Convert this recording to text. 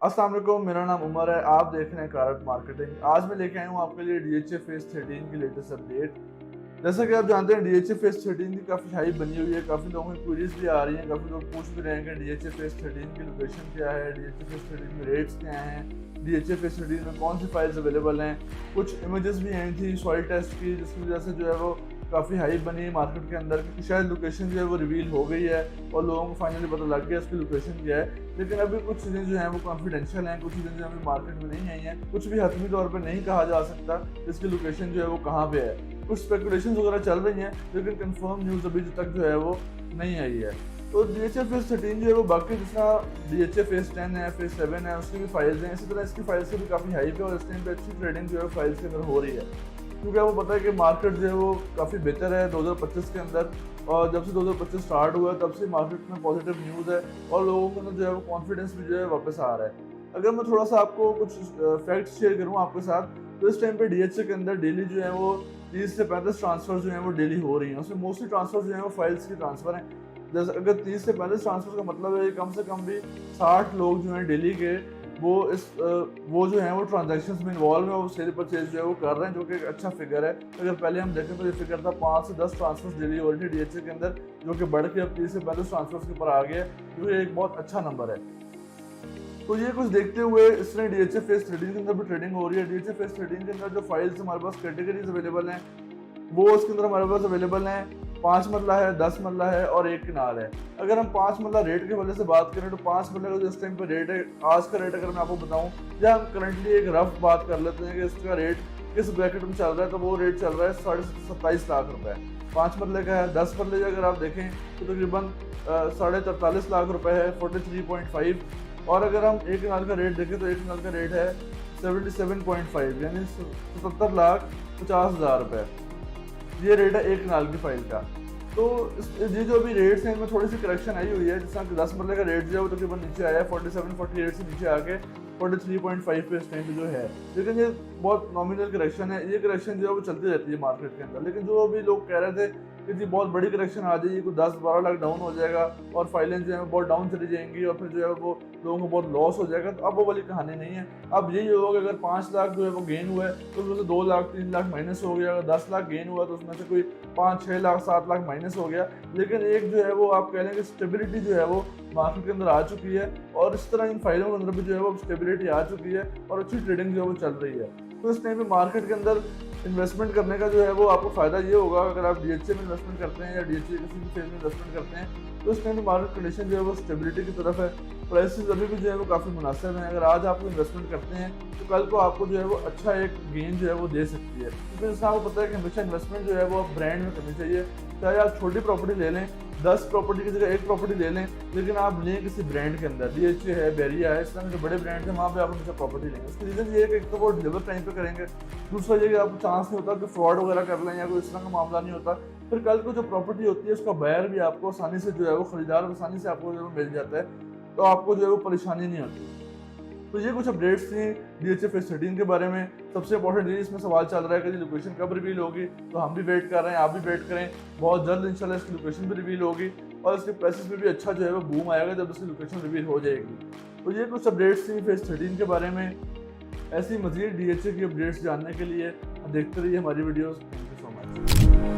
अस्सलाम वालेकुम, मेरा नाम उमर है। आप देख रहे हैं कारट मार्केटिंग। आज मैं लेके आया हूँ आपके लिए DHA फेज 13 की लेटेस्ट अपडेट। जैसा कि आप जानते हैं DHA फेज 13 की काफ़ी हाइप बनी हुई है, काफ़ी लोगों की क्वेरीज भी आ रही हैं, काफ़ी लोग पूछ भी रहे हैं कि DHA फेज 13 की लोकेशन क्या है, DHA फेज 13 में रेट्स क्या हैं, DHA फेज 13 में कौन सी फाइल्स अवेलेबल हैं। कुछ इमेजेस भी आई थी सॉइल टेस्ट की, जिसकी वजह से जो है वो काफ़ी हाइप बनी है मार्केट के अंदर कि शायद लोकेशन जो है वो रिवील हो गई है और लोगों को फाइनली पता लग गया इसकी लोकेशन क्या है। लेकिन अभी कुछ चीज़ें जो हैं वो कॉन्फिडेंशियल हैं, कुछ चीज़ें जो अभी मार्केट में नहीं आई हैं, कुछ भी हतमी तौर पर नहीं कहा जा सकता इसकी लोकेशन जो है वो कहाँ पे है। कुछ स्पेकुलेशंस वगैरह चल रही हैं, लेकिन कंफर्म न्यूज़ अभी तक जो है वो नहीं आई है। तो DHA फेज 13 जो है वो बाकी जिस तरह DHA फेज 10 है, फेज 7 है, उसकी भी फाइल्स हैं, इसी तरह इसकी फाइल्स की भी काफ़ी हाइप है और इस टाइम पे अच्छी ट्रेडिंग जो है फाइल्स के अंदर हो रही है। क्योंकि आपको पता है कि मार्केट जो है वो काफ़ी बेहतर है 2025 के अंदर, और जब से 2025 स्टार्ट हुआ है तब से मार्केट में पॉजिटिव न्यूज़ है और लोगों को जो है वो कॉन्फिडेंस भी जो है वापस आ रहा है। अगर मैं थोड़ा सा आपको कुछ फैक्ट्स शेयर करूँ आपके साथ, तो इस टाइम पे DHA के अंदर डेली जो है वो 30 से 35 ट्रांसफर जो है वो डेली हो रही हैं। उसमें मोस्टली ट्रांसफर जो है वो फाइल्स की ट्रांसफर हैं। जैसे अगर 30 से 35 ट्रांसफर का मतलब है कम से कम भी 60 लोग जो हैं डेली के वो जो है वो ट्रांजैक्शंस में इन्वॉल्व है, वो सेल परचेज जो है वो कर रहे हैं, जो कि एक अच्छा फिगर है। अगर पहले हम देखें तो ये फिगर था 5 से 10 ट्रांसफर्स डेली हो रही थी DHA के अंदर, जो कि बढ़ के अब 30 से 35 ट्रांसफर्स के ऊपर आ गया है, जो कि एक बहुत अच्छा नंबर है। तो ये कुछ देखते हुए इसमें DHA फेज 13 के अंदर भी ट्रेडिंग हो रही है। DHA फेज 13 के अंदर जो फाइल्स हमारे पास कैटेगरीज अवेलेबल हैं वो इसके अंदर हमारे पास अवेलेबल हैं। 5 मरला है, 10 मरला है और 1 किनाल है। अगर हम 5 मरला रेट के वजह से बात करें तो 5 मरला का जो इस टाइम पर रेट है, आज का रेट अगर मैं आपको बताऊं, या हम करंटली एक रफ बात कर लेते हैं कि इसका रेट किस ब्रैकेट में चल रहा है, तो वो रेट चल रहा है 27.5 लाख रुपए। 5 मरले का है। 10 मरले का अगर आप देखें तो तकरीबन 43.5 लाख रुपए है, 43.5। और अगर हम 1 किनाल का रेट देखें तो 1 किनाल का रेट है 77.5, यानी 77,50,000 रुपए। ये रेट है 1 कनाल की फाइल का। तो ये जो अभी रेट्स हैं इनमें थोड़ी सी करेक्शन आई हुई है। जिस तरह 10 मरले का रेट जो है वो तकरीबन नीचे आया है 47-48 से नीचे आके 43.5 पे इस टाइम पे जो है। लेकिन ये बहुत नॉमिनल करेक्शन है, ये करेक्शन जो है वो चलती रहती है मार्केट के अंदर। लेकिन जो अभी लोग कह रहे थे कि जी बहुत बड़ी करेक्शन आ जाएगी, कुछ 10-12 लाख डाउन हो जाएगा और फाइलें जो है बहुत डाउन चली जाएंगी और फिर जो है वो लोगों को बहुत लॉस हो जाएगा, तो अब वो वाली कहानी नहीं है। अब यही होगा कि अगर 5 लाख जो है वो गेन हुआ है तो उसमें से 2 लाख 3 लाख माइनस हो गया। अगर 10 लाख गेन हुआ तो उसमें से कोई 5-6 लाख 7 लाख माइनस हो गया। लेकिन एक जो है वो आप कह लें कि स्टेबिलिटी जो है वो मार्केट के अंदर आ चुकी है और इस तरह इन फाइलों के अंदर भी जो है वो स्टेबिलिटी आ चुकी है और अच्छी ट्रेडिंग जो है वो चल रही है। तो इस टाइम पे मार्केट के अंदर इन्वेस्टमेंट करने का जो है वो आपको फ़ायदा ये होगा, अगर आप DHA में इन्वेस्टमेंट करते हैं या DHA किसी भी फेज में इन्वेस्टमेंट करते हैं, तो इस टाइम पे मार्केट कंडीशन जो है वो स्टेबिलिटी की तरफ है। प्राइसेस अभी भी जो है वो काफ़ी मुनासिब हैं। अगर आज आप इन्वेस्टमेंट करते हैं तो कल को आपको जो है वो अच्छा एक गेन जो है वो दे सकती है। क्योंकि जैसा आपको पता है कि हमेशा इन्वेस्टमेंट जो है वो ब्रांड में करनी चाहिए। चाहे आप छोटी प्रॉपर्टी ले लें, 10 प्रॉपर्टी की जगह 1 प्रॉपर्टी ले लें, लेकिन आप लें किसी ब्रांड के अंदर। DHA है, बेरिया है, इस तरह जो बड़े ब्रांड हैं वहाँ पे आप हमेशा प्रॉपर्टी लेंगे। उसकी रीज़न ये है कि एक तो वो डिलीवर टाइम पे करेंगे, दूसरा ये कि आपको चांस नहीं होता कि फ्रॉड वगैरह कर लें या कोई इस तरह का मामला नहीं होता। फिर कल को जो प्रॉपर्टी होती है उसका बायर भी आपको आसानी से जो है वो खरीदार आसानी से आपको जो है मिल जाता है, तो आपको जो है वो परेशानी नहीं होती। तो ये कुछ अपडेट्स थी DHA फेज 13 के बारे में। सबसे इंपॉर्टेंट ये इसमें सवाल चल रहा है कि लोकेशन कब रिवील होगी, तो हम भी वेट कर रहे हैं, आप भी वेट करें। बहुत जल्द इंशाल्लाह इसकी लोकेशन भी रिवील होगी और इसके प्राइसेस में भी अच्छा जो है वो बूम आएगा जब इसकी लोकेशन रिवील हो जाएगी। तो ये कुछ अपडेट्स थी फेज 13 के बारे में। ऐसी मज़ीद DHA की अपडेट्स जानने के लिए देखते रहिए हमारी videos. Thank you so much.